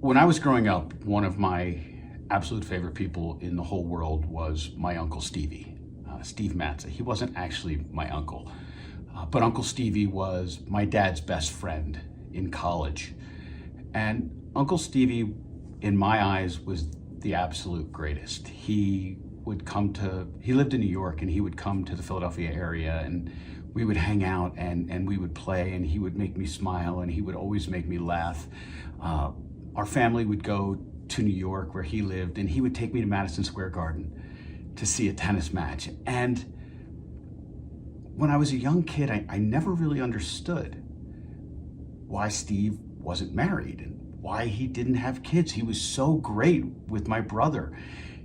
When I was growing up, one of my absolute favorite people in the whole world was my Uncle Stevie, Steve Matza. He wasn't actually my uncle, but Uncle Stevie was my dad's best friend in college. And Uncle Stevie, in my eyes, was the absolute greatest. He lived in New York, and he would come to the Philadelphia area, and we would hang out and we would play, and he would make me smile, and he would always make me laugh. Our family would go to New York where he lived, and he would take me to Madison Square Garden to see a tennis match. And when I was a young kid, I never really understood why Steve wasn't married and why he didn't have kids. He was so great with my brother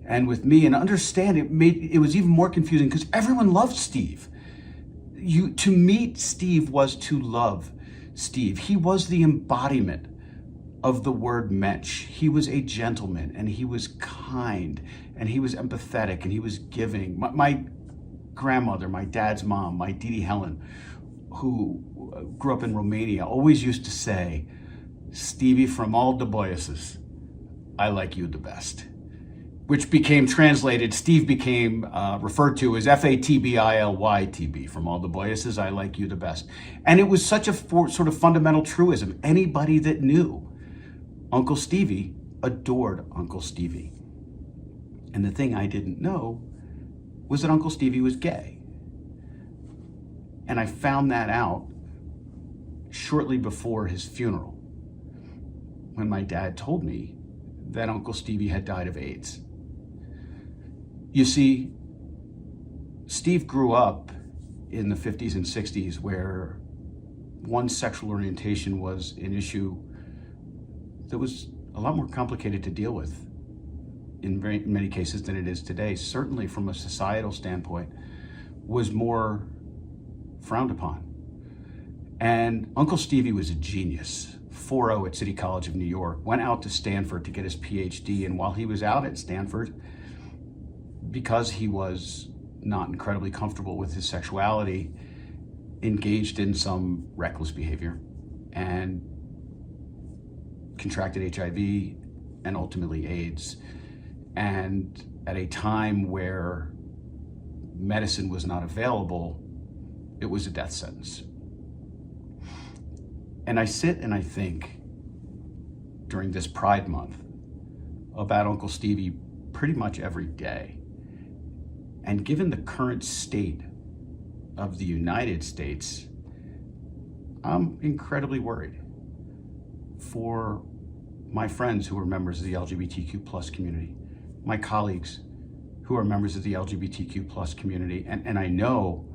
and with me, and understand it was even more confusing because everyone loved Steve. To meet Steve was to love Steve. He was the embodiment of the word mensch. He was a gentleman, and he was kind, and he was empathetic, and he was giving. My grandmother, my dad's mom, my Didi Helen, who grew up in Romania, always used to say, "Stevie, from all the boyuses, I like you the best," which became translated, Steve became referred to as F.A.T.B.I.L.Y.T.B, from all the boyuses, I like you the best. And it was such a sort of fundamental truism. Anybody that knew Uncle Stevie adored Uncle Stevie. And the thing I didn't know was that Uncle Stevie was gay. And I found that out shortly before his funeral, when my dad told me that Uncle Stevie had died of AIDS. You see, Steve grew up in the 50s and 60s where one's sexual orientation was an issue that was a lot more complicated to deal with in many cases than it is today. Certainly from a societal standpoint, was more frowned upon. And Uncle Stevie was a genius. 4.0 at City College of New York, went out to Stanford to get his PhD, and while he was out at Stanford, because he was not incredibly comfortable with his sexuality, engaged in some reckless behavior and contracted HIV and ultimately AIDS. And at a time where medicine was not available, it was a death sentence. And I sit and I think during this Pride Month about Uncle Stevie pretty much every day. And given the current state of the United States, I'm incredibly worried for my friends who are members of the LGBTQ+ community, my colleagues who are members of the LGBTQ+ community. And I know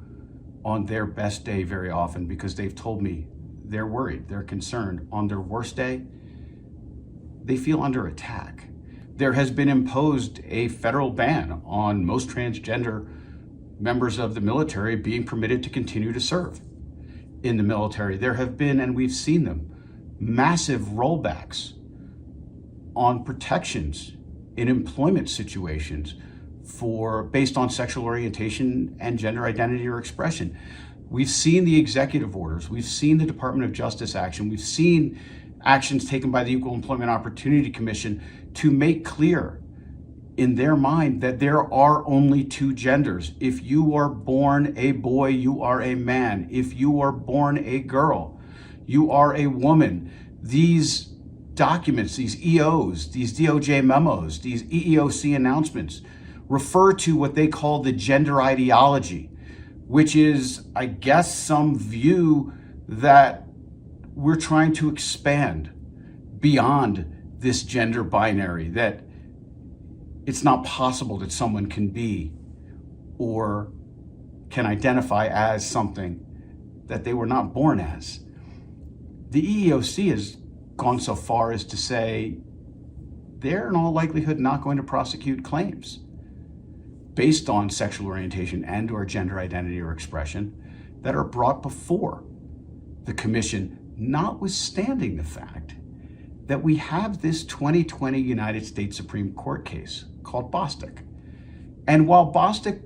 on their best day very often, because they've told me they're worried, they're concerned. On their worst day, they feel under attack. There has been imposed a federal ban on most transgender members of the military being permitted to continue to serve in the military. There have been, and we've seen them, massive rollbacks on protections in employment situations based on sexual orientation and gender identity or expression. We've seen the executive orders, we've seen the Department of Justice action, we've seen actions taken by the Equal Employment Opportunity Commission to make clear in their mind that there are only two genders. If you are born a boy, you are a man. If you are born a girl, you are a woman. These documents, these EOs, these DOJ memos, these EEOC announcements refer to what they call the gender ideology, which is, I guess, some view that we're trying to expand beyond this gender binary, that it's not possible that someone can be or can identify as something that they were not born as. The EEOC has gone so far as to say they're in all likelihood not going to prosecute claims based on sexual orientation and or gender identity or expression that are brought before the commission, notwithstanding the fact that we have this 2020 United States Supreme Court case called Bostick. And while Bostick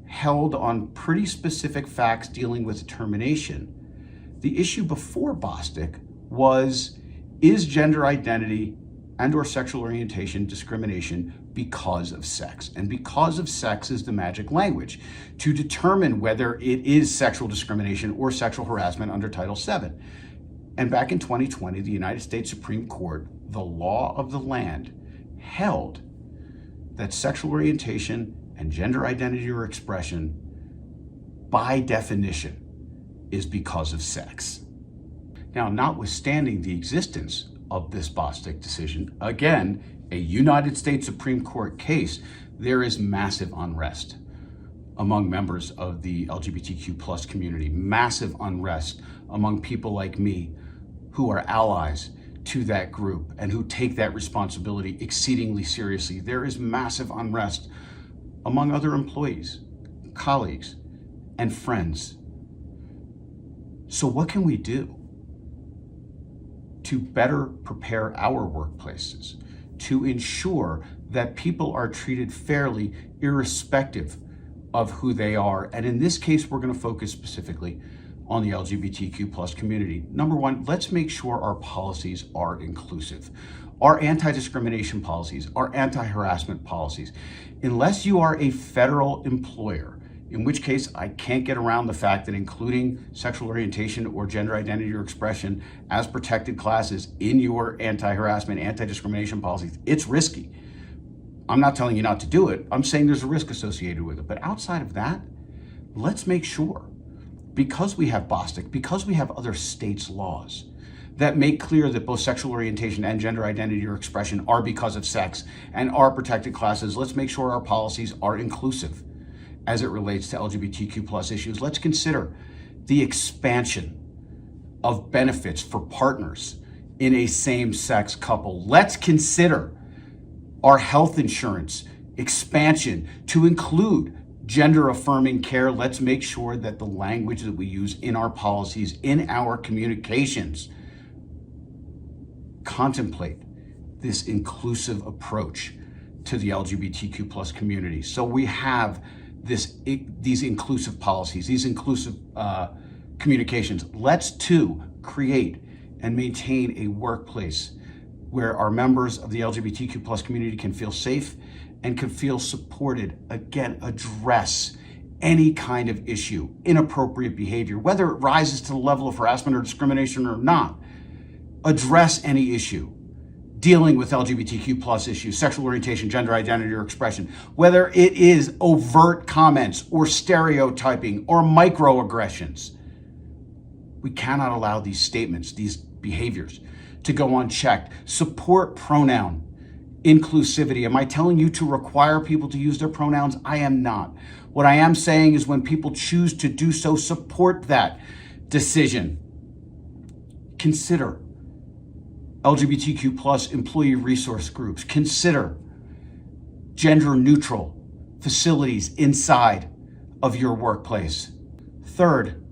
held on pretty specific facts dealing with determination, the issue before Bostick was, is gender identity and or sexual orientation discrimination because of sex. And because of sex is the magic language to determine whether it is sexual discrimination or sexual harassment under Title VII. And back in 2020, the United States Supreme Court, the law of the land, held that sexual orientation and gender identity or expression, by definition, is because of sex. Now, notwithstanding the existence of this Bostick decision, again, a United States Supreme Court case, there is massive unrest among members of the LGBTQ plus community, massive unrest among people like me who are allies to that group and who take that responsibility exceedingly seriously. There is massive unrest among other employees, colleagues, and friends. So what can we do to better prepare our workplaces to ensure that people are treated fairly irrespective of who they are? And in this case, we're going to focus specifically on the LGBTQ plus community. Number one, let's make sure our policies are inclusive. Our anti-discrimination policies, our anti-harassment policies, unless you are a federal employer, in which case I can't get around the fact that including sexual orientation or gender identity or expression as protected classes in your anti-harassment, anti-discrimination policies, it's risky. I'm not telling you not to do it. I'm saying there's a risk associated with it. But outside of that, let's make sure, because we have Bostick, because we have other states' laws that make clear that both sexual orientation and gender identity or expression are because of sex and are protected classes, let's make sure our policies are inclusive as it relates to LGBTQ plus issues. Let's consider the expansion of benefits for partners in a same-sex couple. Let's consider our health insurance expansion to include gender-affirming care. Let's make sure that the language that we use in our policies, in our communications, contemplate this inclusive approach to the LGBTQ plus community. So we have these inclusive policies, these inclusive communications. Let's too create and maintain a workplace where our members of the LGBTQ plus community can feel safe and can feel supported. Again, address any kind of issue, inappropriate behavior, whether it rises to the level of harassment or discrimination or not. Address any issue dealing with LGBTQ plus issues, sexual orientation, gender identity, or expression, whether it is overt comments or stereotyping or microaggressions. We cannot allow these statements, these behaviors to go unchecked. Support pronoun inclusivity. Am I telling you to require people to use their pronouns? I am not. What I am saying is when people choose to do so, support that decision. Consider LGBTQ plus employee resource groups. Consider gender neutral facilities inside of your workplace. Third,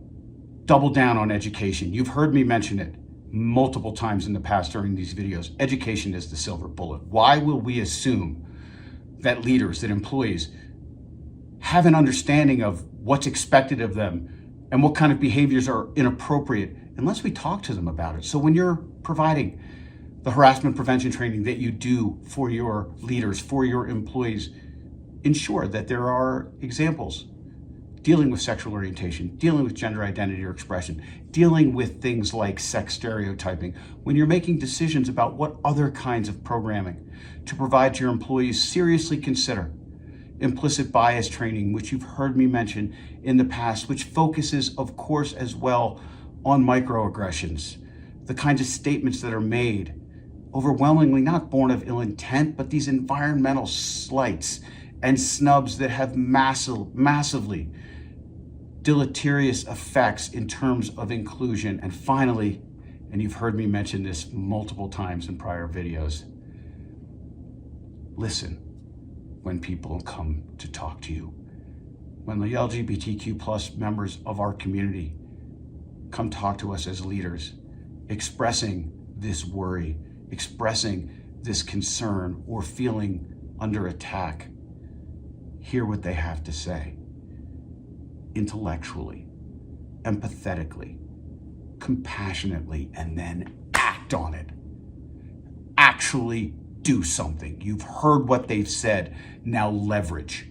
double down on education. You've heard me mention it multiple times in the past during these videos. Education is the silver bullet. Why will we assume that leaders, that employees have an understanding of what's expected of them and what kind of behaviors are inappropriate unless we talk to them about it? So when you're providing the harassment prevention training that you do for your leaders, for your employees, ensure that there are examples dealing with sexual orientation, dealing with gender identity or expression, dealing with things like sex stereotyping. When you're making decisions about what other kinds of programming to provide to your employees, seriously consider implicit bias training, which you've heard me mention in the past, which focuses, of course, as well on microaggressions, the kinds of statements that are made, overwhelmingly not born of ill intent, but these environmental slights and snubs that have massively deleterious effects in terms of inclusion. And finally, and you've heard me mention this multiple times in prior videos, listen when people come to talk to you. When the LGBTQ plus members of our community come talk to us as leaders, expressing this worry, expressing this concern, or feeling under attack, hear what they have to say. Intellectually, empathetically, compassionately, and then act on it. Action. actually do something. You've heard what they've said. Now leverage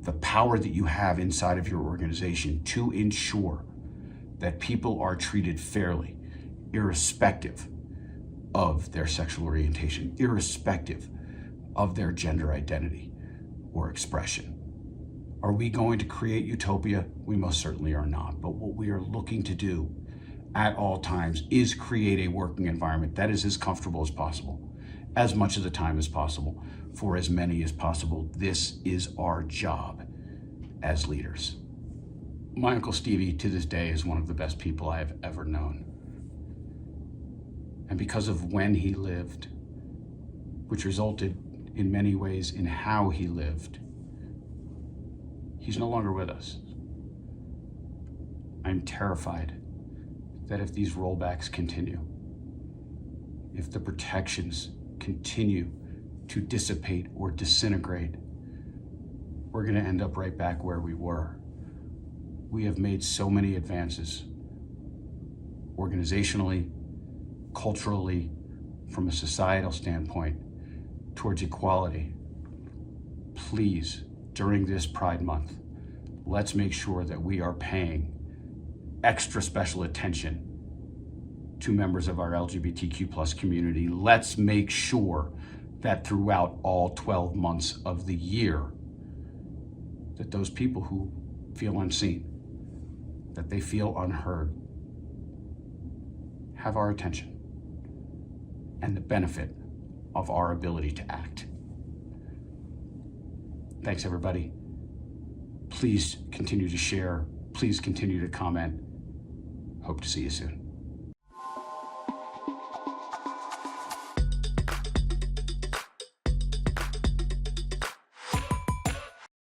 the power that you have inside of your organization to ensure that people are treated fairly, irrespective of their sexual orientation, irrespective of their gender identity or expression. Are we going to create utopia? We most certainly are not. But what we are looking to do at all times is create a working environment that is as comfortable as possible, as much of the time as possible, for as many as possible. This is our job as leaders. My Uncle Stevie, to this day, is one of the best people I have ever known. And because of when he lived, which resulted in many ways in how he lived, he's no longer with us. I'm terrified that if these rollbacks continue, if the protections continue to dissipate or disintegrate, we're going to end up right back where we were. We have made so many advances, organizationally, culturally, from a societal standpoint, towards equality. Please, during this Pride Month, let's make sure that we are paying extra special attention to members of our LGBTQ+ community. Let's make sure that throughout all 12 months of the year, that those people who feel unseen, that they feel unheard, have our attention and the benefit of our ability to act. Thanks, everybody. Please continue to share. Please continue to comment. Hope to see you soon.